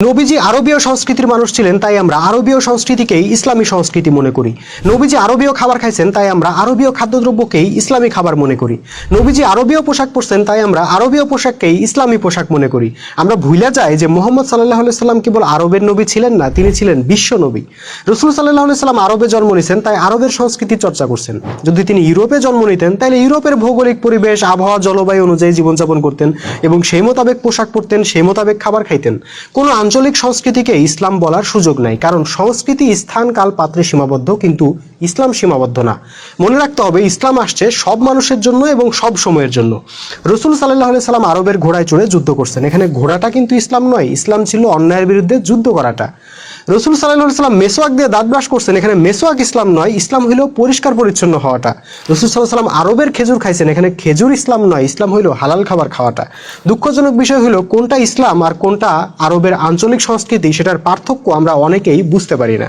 নবীজি আরবীয় সংস্কৃতির মানুষ ছিলেন, তাই আমরা আরবীয় সংস্কৃতিকেই ইসলামী সংস্কৃতি মনে করি। নবীজি আরবীয় খাবার খাইছেন, তাই আমরা আরবীয় খাদ্যদ্রব্যকেই ইসলামী খাবার মনে করি। নবীজি আরবীয় পোশাক পরছেন, তাই আমরা আরবীয় পোশাককেই ইসলামী পোশাক মনে করি। আমরা ভুলে যাই যে মুহাম্মদ সাল্লাল্লাহু আলাইহি সাল্লাম কেবল আরবের নবী ছিলেন না, তিনি ছিলেন বিশ্ব নবী। রাসূল সাল্লাল্লাহু আলাইহি সাল্লাম আরবে জন্ম নিয়েছেন, তাই আরবের সংস্কৃতি চর্চা করছেন। যদি তিনি ইউরোপে জন্ম নিতেন, তাহলে ইউরোপের ভৌগোলিক পরিবেশ, আবহাওয়া, জলবায়ু অনুযায়ী জীবনযাপন করতেন এবং সেই মোতাবেক পোশাক পরতেন, সেই মোতাবেক খাবার খাইতেন। কোনো আঞ্চলিক সংস্কৃতিকে ইসলাম বলার সুযোগ নাই, কারণ সংস্কৃতি স্থান কাল পাত্রে সীমাবদ্ধ, কিন্তু ইসলাম সীমাবদ্ধ না। মনে রাখতে হবে, ইসলাম আসছে সব মানুষের জন্য এবং সব সময়ের জন্য। রাসূল সাল্লাল্লাহু আলাইহি সাল্লাম আরবের ঘোড়ায় চড়ে যুদ্ধ করছেন। এখানে ঘোড়াটা কিন্তু ইসলাম নয়, ইসলাম ছিল অন্যায়ের বিরুদ্ধে যুদ্ধ করাটা। রাসূল সাল্লাল্লাহু আলাইহি সাল্লাম মেসওয়াক দিয়ে দাঁত ব্রাশ করছেন। এখানে মেসওয়াক ইসলাম নয়, ইসলাম হইল পরিষ্কার পরিচ্ছন্ন হওয়াটা। রাসূল সাল্লাল্লাহু আলাইহি সাল্লাম আরবের খেজুর খাইছেন। এখানে খেজুর ইসলাম নয়, ইসলাম হইল হালাল খাবার খাওয়াটা। দুঃখজনক বিষয় হলো, কোনটা ইসলাম আর কোনটা আরবের আঞ্চলিক সংস্কৃতি, সেটার পার্থক্য আমরা অনেকেই বুঝতে পারি না।